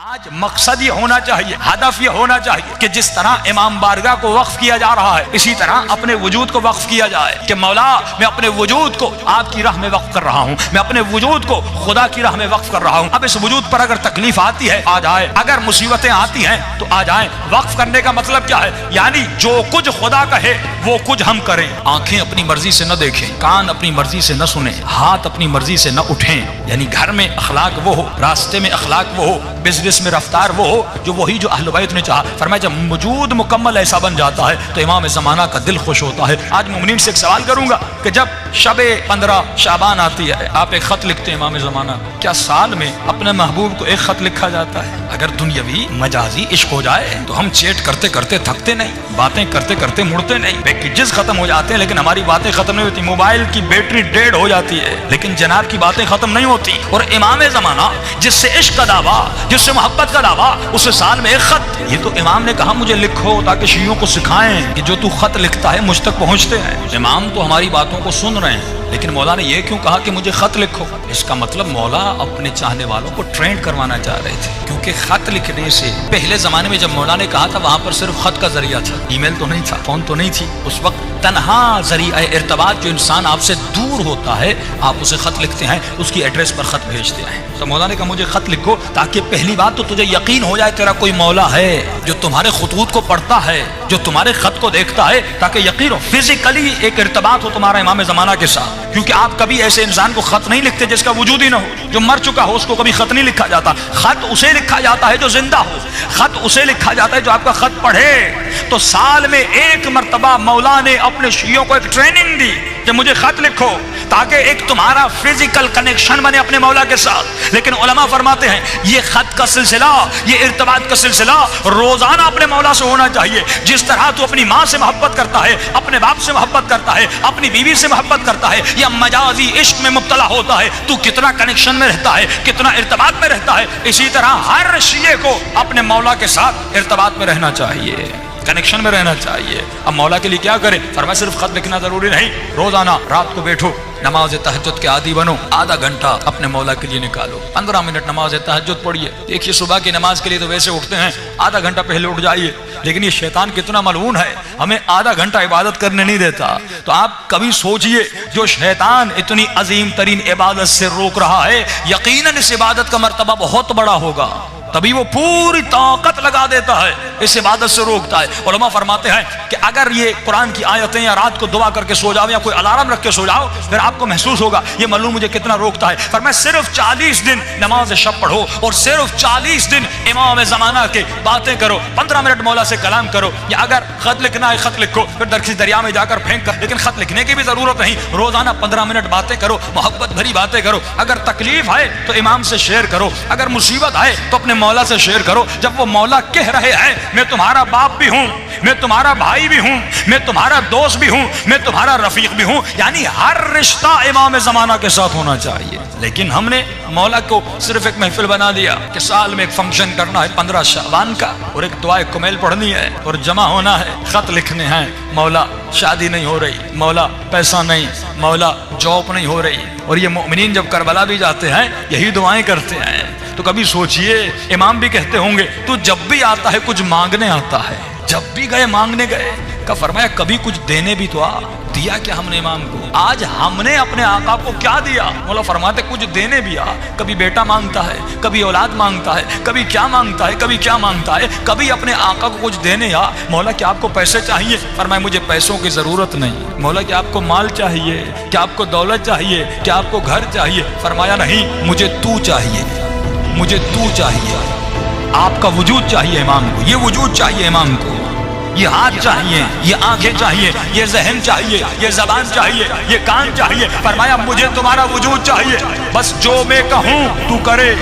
آج مقصد یہ ہونا چاہیے، ہدف یہ ہونا چاہیے کہ جس طرح امام بارگاہ کو وقف کیا جا رہا ہے اسی طرح اپنے وجود کو وقف کیا جائے کہ مولا میں اپنے وجود کو آپ کی راہ میں وقف کر رہا ہوں، میں اپنے وجود کو خدا کی راہ میں وقف کر رہا ہوں۔ اب اس وجود پر اگر تکلیف آتی ہے آ جائے، اگر مصیبتیں آتی ہیں تو آ جائیں۔ وقف کرنے کا مطلب کیا ہے؟ یعنی جو کچھ خدا کہے وہ کچھ ہم کریں۔ آنکھیں اپنی مرضی سے نہ دیکھیں، کان اپنی مرضی سے نہ سنیں، ہاتھ اپنی مرضی سے نہ اٹھیں۔ یعنی گھر میں اخلاق وہ ہو، راستے میں اخلاق وہ ہو، بزنس میں رفتار وہ ہو جو وہی جو اہل بیت نے چاہا۔ فرمایا جب وجود مکمل ایسا بن جاتا ہے تو امام زمانہ کا دل خوش ہوتا ہے۔ آج مومنین سے ایک سوال کروں گا کہ جب شب 15 شعبان آتی ہے آپ ایک خط لکھتے ہیں امام زمانہ، کیا سال میں اپنے محبوب کو ایک خط لکھا جاتا ہے؟ اگر دنیاوی مجازی عشق ہو جائے تو ہم چیٹ کرتے کرتے تھکتے نہیں، باتیں کرتے کرتے مڑتے نہیں، پیکیجز ختم ہو جاتے ہیں لیکن ہماری باتیں ختم نہیں ہوتی، موبائل کی بیٹری ڈیڈ ہو جاتی ہے لیکن جناب کی باتیں ختم نہیں ہوتی۔ اور امام زمانہ جس سے عشق کا دعویٰ، جس سے محبت کا دعویٰ، اسے سال میں ایک خط۔ یہ تو امام نے کہا مجھے لکھو تاکہ شیعوں کو سکھائیں کہ جو تو خط لکھتا ہے مجھ تک پہنچتے ہیں۔ امام تو ہماری باتوں کو سن رہے ہیں لیکن مولا نے یہ کیوں کہا کہ مجھے خط لکھو؟ اس کا مطلب مولا اپنے چاہنے والوں کو ٹرینڈ کروانا چاہ رہے تھے، کیونکہ خط لکھنے سے پہلے زمانے میں جب مولا نے کہا تھا وہاں پر صرف خط کا ذریعہ تھا، ای میل تو نہیں تھا، فون تو نہیں تھی۔ اس وقت تنہا ذریعہ ارتباط جو انسان آپ سے دور ہوتا ہے آپ اسے خط لکھتے ہیں، اس کی ایڈریس پر خط بھیجتے ہیں۔ تو مولا نے کہا مجھے خط لکھو تاکہ پہلی بات تو تجھے یقین ہو جائے تیرا کوئی مولا ہے جو تمہارے خطوط کو پڑھتا ہے، جو تمہارے خط کو دیکھتا ہے، تاکہ یقین ہو فزیکلی ایک ارتباط ہو تمہارا امام زمانہ کے ساتھ۔ کیونکہ آپ کبھی ایسے انسان کو خط نہیں لکھتے جس کا وجود ہی نہ ہو، جو مر چکا ہو اس کو کبھی خط نہیں لکھا جاتا۔ خط اسے لکھا جاتا ہے جو زندہ ہو، خط اسے لکھا جاتا ہے جو آپ کا خط پڑھے۔ تو سال میں ایک مرتبہ مولا نے اپنے شیعوں کو ایک ٹریننگ دی کہ مجھے خط لکھو تاکہ ایک تمہارا فزیکل کنیکشن بنے اپنے مولا کے ساتھ۔ لیکن علماء فرماتے ہیں یہ خط کا سلسلہ، یہ ارتباط کا سلسلہ روزانہ اپنے مولا سے ہونا چاہیے۔ جس طرح تو اپنی ماں سے محبت کرتا ہے، اپنے باپ سے محبت کرتا ہے، اپنی بیوی سے محبت کرتا ہے یا مجازی عشق میں مبتلا ہوتا ہے، تو کتنا کنیکشن میں رہتا ہے، کتنا ارتباط میں رہتا ہے، اسی طرح ہر شیعہ کو اپنے مولا کے ساتھ ارتباط میں رہنا چاہیے، کنیکشن میں رہنا چاہیے۔ اب مولا کے لیے کیا کرے؟ فرمایا صرف خط لکھنا ضروری نہیں، روزانہ رات کو بیٹھو، نماز تہجد کے عادی بنو، آدھا گھنٹہ اپنے مولا کے لیے نکالو، 15 منٹ نماز تہجد پڑھیے۔ دیکھیے صبح کی نماز کے لیے تو ویسے اٹھتے ہیں آدھا گھنٹہ پہلے اٹھ جائیے، لیکن یہ شیطان کتنا ملعون ہے، ہمیں آدھا گھنٹہ عبادت کرنے نہیں دیتا۔ تو آپ کبھی سوچئے جو شیطان اتنی عظیم ترین عبادت سے روک رہا ہے یقیناً اس عبادت کا مرتبہ بہت بڑا ہوگا، تبھی وہ پوری طاقت لگا دیتا ہے، اس عبادت سے روکتا ہے۔ علماء فرماتے ہیں کہ اگر یہ قرآن کی آیتیں یا رات کو دعا کر کے سو جاؤ یا کوئی الارم رکھ کے سو جاؤ پھر آپ کو محسوس ہوگا یہ ملعون مجھے کتنا روکتا ہے۔ فرمایا صرف 40 دن نماز شب پڑھو اور صرف 40 دن امام زمانہ کے باتیں کرو، 15 منٹ مولا سے کلام کرو، یا اگر خط لکھنا ہے خط لکھو پھر درخت دریا میں جا کر پھینک کر، لیکن خط لکھنے کی بھی ضرورت نہیں، روزانہ 15 منٹ باتیں کرو، محبت بھری باتیں کرو۔ اگر تکلیف ہے تو امام سے شیئر کرو، اگر مصیبت ہے تو اپنے مولا سے شیئر کرو۔ جب وہ مولا کہہ رہے ہیں میں تمہارا باپ بھی ہوں، میں تمہارا بھائی بھی ہوں، میں تمہارا دوست بھی ہوں، میں تمہارا رفیق بھی ہوں، یعنی ہر رشتہ امام زمانہ کے ساتھ ہونا چاہیے۔ لیکن ہم نے مولا کو صرف ایک محفل بنا دیا کہ سال میں ایک فنکشن کرنا ہے 15 شعبان کا اور ایک دعائے کمیل پڑھنی ہے اور جمع ہونا ہے، خط لکھنے ہیں، مولا شادی نہیں ہو رہی، مولا پیسہ نہیں، مولا جاب نہیں ہو رہی۔ اور یہ مومنین جب کربلا بھی جاتے ہیں یہی دعائیں کرتے ہیں۔ تو کبھی سوچئے امام بھی کہتے ہوں گے تو جب بھی آتا ہے کچھ مانگنے آتا ہے، جب بھی گئے مانگنے گئے، کا فرمایا کبھی کچھ دینے بھی تو دیا کیا ہم نے امام کو؟ آج ہم نے اپنے آقا کو کیا دیا؟ مولا فرماتے کچھ دینے بھی کبھی بیٹا مانگتا ہے، کبھی اولاد مانگتا ہے، کبھی کیا مانگتا ہے، کبھی کیا مانگتا ہے، کبھی اپنے آقا کو کچھ دینے مولا کیا آپ کو پیسے چاہیے؟ فرمایا مجھے پیسوں کی ضرورت نہیں۔ مولا کیا آپ کو مال چاہیے؟ کیا آپ کو دولت چاہیے؟ کیا آپ کو گھر چاہیے؟ فرمایا نہیں، مجھے تو چاہیے، مجھے تو چاہیے۔ آپ کا وجود چاہیے امام کو، یہ وجود چاہیے امام کو، یہ ہاتھ چاہیے، یہ آنکھیں چاہیے، یہ ذہن چاہیے، یہ زبان چاہیے، یہ کان چاہیے۔ فرمایا مجھے تمہارا وجود چاہیے، بس جو میں کہوں تو کرے،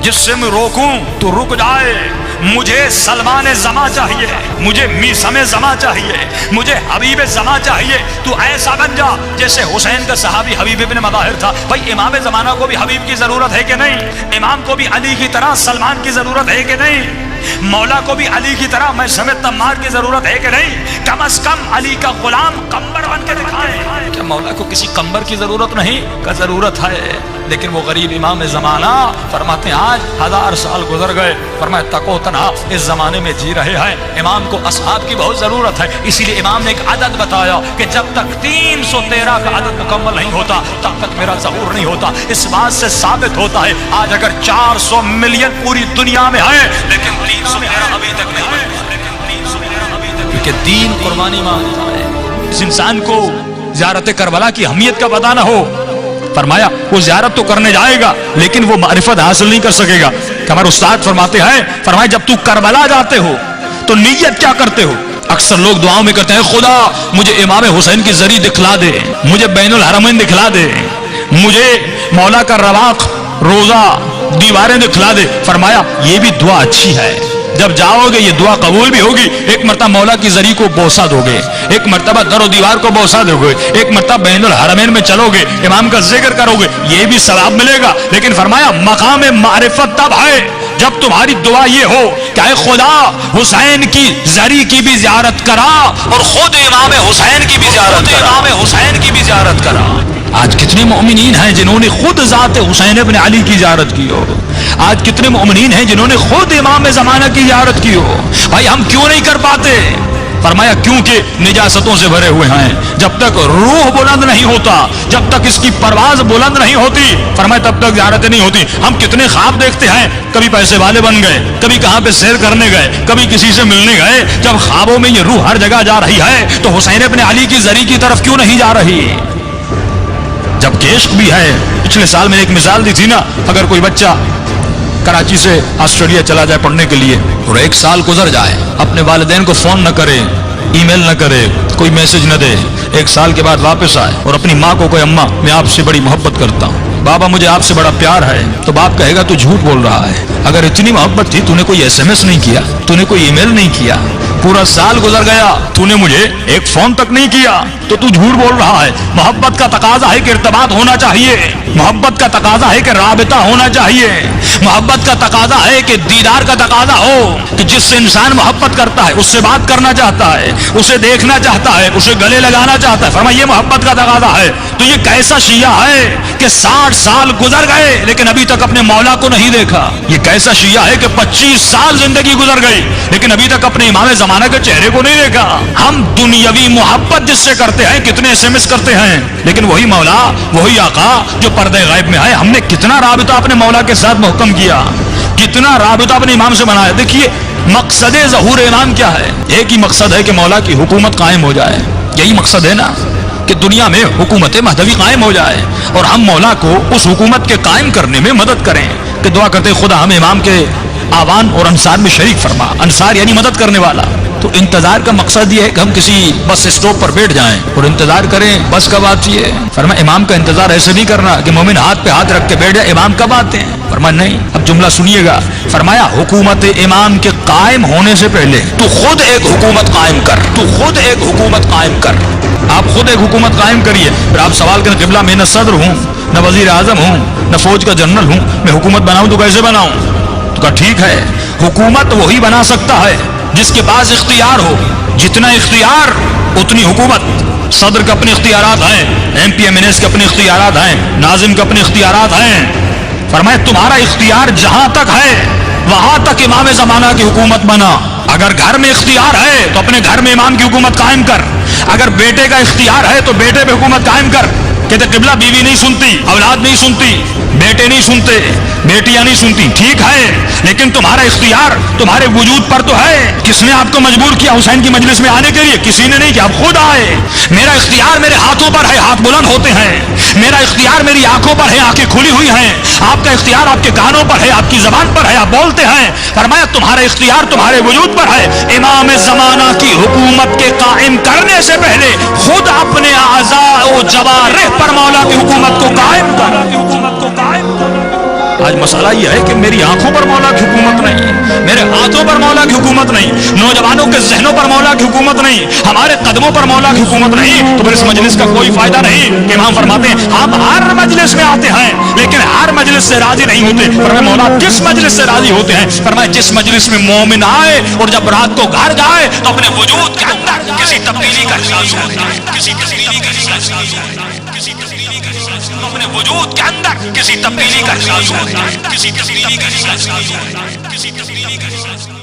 جس سے میں روکوں تو رک جائے۔ مجھے سلمان زماں چاہیے، مجھے میثم زماں چاہیے، مجھے حبیب زماں چاہیے۔ تو ایسا بن جا جیسے حسین کا صحابی حبیب ابن مظاہر تھا۔ بھائی امام زمانہ کو بھی حبیب کی ضرورت ہے کہ نہیں؟ امام کو بھی علی کی طرح سلمان کی ضرورت ہے کہ نہیں؟ مولا کو بھی علی کی طرح میں سمیت تمار کی ضرورت ہے کہ نہیں؟ کم از کم علی کا غلام قمبر بن کے دکھائے. کیا مولا کو کسی قمبر کی ضرورت نہیں؟ کا ضرورت ہے. لیکن وہ غریب امام زمانہ فرماتے ہیں آج 1000 سال گزر گئے، فرمایا تکو تنہا اس زمانے میں جی رہے ہیں. امام کو اصحاب کی بہت ضرورت ہے. اسی لیے امام نے ایک عدد بتایا کہ جب تک 313 کا عدد مکمل نہیں ہوتا تب تک میرا ظہور نہیں ہوتا. اس بات سے ثابت ہوتا ہے آج اگر 400 ملین پوری دنیا میں ہے لیکن 313 ابھی تک نہیں ہے، کیونکہ دین قربانی مانگتا ہے. اس انسان کو زیارت کربلا کی اہمیت کا پتہ نہ ہو، فرمایا وہ زیارت تو کرنے جائے گا لیکن وہ معرفت حاصل نہیں کر سکے گا. کہ ہمارے استاد فرماتے ہیں، فرمایا جب تو کربلا جاتے ہو تو نیت کیا کرتے ہو؟ اکثر لوگ دعاؤں میں کرتے ہیں خدا مجھے امام حسین کی زری دکھلا دے، مجھے بین الحرمین دکھلا دے، مجھے مولا کا رواق روزہ دیواریں دکھلا دے. فرمایا یہ بھی دعا اچھی ہے، جب جاؤ گے یہ دعا قبول بھی ہوگی. ایک مرتبہ مولا کی زری کو بوسہ دو گے، ایک مرتبہ در و دیوار کو بوسہ دو گے، ایک مرتبہ بین الحرمین میں چلو گے، امام کا ذکر کرو گے، یہ بھی ثواب ملے گا. لیکن فرمایا مقام معرفت تب ہے جب تمہاری دعا یہ ہو کہ اے خدا حسین کی زری کی بھی زیارت کرا اور خود امام حسین کی بھی زیارت کرا. آج کتنے مومنین ہیں جنہوں نے خود ذات حسین ابن علی کی زیارت کی ہو؟ آج کتنے مومنین ہیں جنہوں نے خود امام زمانہ کی زیارت کی ہو؟ بھائی ہم کیوں نہیں کر پاتے؟ فرمایا کیونکہ نجاستوں سے بھرے ہوئے ہیں. جب تک روح بلند نہیں ہوتا، جب تک اس کی پرواز بلند نہیں ہوتی، فرمایا تب تک زیارتیں نہیں ہوتی. ہم کتنے خواب دیکھتے ہیں، کبھی پیسے والے بن گئے، کبھی کہاں پہ سیر کرنے گئے، کبھی کسی سے ملنے گئے. جب خوابوں میں یہ روح ہر جگہ جا رہی ہے تو حسین ابن علی کی زری کی طرف کیوں نہیں جا رہی؟ جب کہ عشق بھی ہے. پچھلے سال میں نے ایک مثال دی تھی نا، اگر کوئی بچہ کراچی سے آسٹریلیا چلا جائے پڑھنے کے لیے اور 1 سال گزر جائے، اپنے والدین کو فون نہ کرے، ای میل نہ کرے، کوئی میسج نہ دے، 1 سال کے بعد واپس آئے اور اپنی ماں کو کوئی اماں میں آپ سے بڑی محبت کرتا ہوں، بابا مجھے آپ سے بڑا پیار ہے، تو باپ کہے گا تو جھوٹ بول رہا ہے. اگر اتنی محبت تھی تو نے کوئی SMS نہیں کیا، تو نے کوئی ای میل نہیں کیا، پورا سال گزر گیا تو نے مجھے ایک فون تک نہیں کیا، تو جھوٹ بول رہا ہے. محبت کا تقاضا ہے کہ ارتباط ہونا چاہیے، محبت کا تقاضا ہے کہ رابطہ ہونا چاہیے، محبت کا تقاضا ہے کہ دیدار کا تقاضا ہو کہ جس سے انسان محبت کرتا ہے اس سے بات کرنا چاہتا ہے، اسے دیکھنا چاہتا ہے، اسے گلے لگانا چاہتا ہے. فرمایا یہ محبت کا تقاضا ہے. تو یہ کیسا شیعہ ہے کہ 60 سال گزر گئے لیکن ابھی تک اپنے مولا کو نہیں دیکھا؟ یہ کیسا شیعہ ہے کہ 25 سال زندگی گزر گئی لیکن ابھی تک اپنے امام زمانہ کے چہرے کو نہیں دیکھا؟ ہم دنیاوی محبت جس سے کرتے ہیں، کتنے SMS کرتے ہیں، لیکن وہی مولا، وہی آقا جو پردے غیب میں ہے، ہم نے کتنا رابطہ اپنے مولا کے ساتھ محکم کیا، کتنا رابطہ اپنے امام سے بنایا. دیکھیے مقصد ظہور امام کیا ہے؟ ایک ہی مقصد ہے کہ مولا کی حکومت قائم ہو جائے. یہی مقصد ہے نا کہ دنیا میں حکومت مہدوی قائم ہو جائے اور ہم مولا کو اس حکومت کے قائم کرنے میں مدد کریں. کہ دعا کرتے خدا ہمیں امام کے آوان اور انصار میں شریک فرما. انصار یعنی مدد کرنے والا. تو انتظار کا مقصد یہ ہے کہ ہم کسی بس اسٹاپ پر بیٹھ جائیں اور انتظار کریں بس کب آتی ہے. فرمایا امام کا انتظار ایسے نہیں کرنا کہ مومن ہاتھ پہ ہاتھ رکھ کے بیٹھ جائے امام کب آتے ہیں. فرمایا نہیں. اب جملہ سنیے گا. فرمایا حکومت امام کے قائم ہونے سے پہلے تو خود ایک حکومت قائم کر، تو خود ایک حکومت قائم کر. آپ خود ایک حکومت قائم کریے. پھر آپ سوال کریں قبلہ میں نہ صدر ہوں، نہ وزیر اعظم ہوں، نہ فوج کا جنرل ہوں، میں حکومت بناؤں تو کیسے بناؤں؟ تو کہا ٹھیک ہے، حکومت وہی بنا سکتا ہے جس کے پاس اختیار ہو. جتنا اختیار اتنی حکومت. صدر کے اپنے اختیارات ہیں، MP MNS کے اپنے اختیارات ہیں، ناظم کے اپنے اختیارات ہیں. فرمایا تمہارا اختیار جہاں تک ہے وہاں تک امام زمانہ کی حکومت بنا. اگر گھر میں اختیار ہے تو اپنے گھر میں امام کی حکومت قائم کر. اگر بیٹے کا اختیار ہے تو بیٹے پہ حکومت قائم کر. کہتے قبلہ بیوی نہیں سنتی، اولاد نہیں سنتی، بیٹے نہیں سنتے، بیٹیاں نہیں سنتی. ٹھیک ہے لیکن تمہارا اختیار تمہارے وجود پر تو ہے. کس نے آپ کو مجبور کیا حسین کی مجلس میں آنے کے لیے؟ کسی نے نہیں کیا، آپ خود آئے. میرا اختیار میرے ہاتھوں پر ہے، ہاتھ بلند ہوتے ہیں. میرا اختیار میری آنکھوں پر ہے، آنکھیں کھلی ہوئی ہیں. آپ کا اختیار آپ کے کانوں پر ہے، آپ کی زبان پر ہے، آپ بولتے ہیں. فرمایا تمہارا اختیار تمہارے وجود پر ہے. امام زمانہ کی حکومت کے قائم کرنے سے پہلے خود اپنے اعضاء و جوارح پر مولا کی حکومت کو قائم کر. آج مسئلہ یہ ہے کہ میری آنکھوں پر مولا کی حکومت نہیں، میرے ہاتھوں پر مولا کی حکومت نہیں, نوجوانوں کے ذہنوں پر مولا کی حکومت نہیں, ہمارے قدموں پر مولا کی حکومت نہیں, تو پھر اس مجلس کا کوئی فائدہ نہیں. کہ امام فرماتے ہیں ہم ہر مجلس میں آتے ہیں لیکن ہر مجلس سے راضی نہیں ہوتے. فرمایا مولا کس مجلس سے راضی ہوتے ہیں؟ فرمایا جس مجلس میں مومن آئے اور جب رات کو گھر جائے تو اپنے وجود کے اندر کسی تبدیلی کا احساس ہو, کسی تبدیلی کا احساس ہو, کسی تبدیلی کا احساس ہو, اپنے وجود کے اندر کسی تبدیلی کا احساس ہو, کسی تبدیلی کا احساس ہو, کسی تبدیلی کا احساس ہو.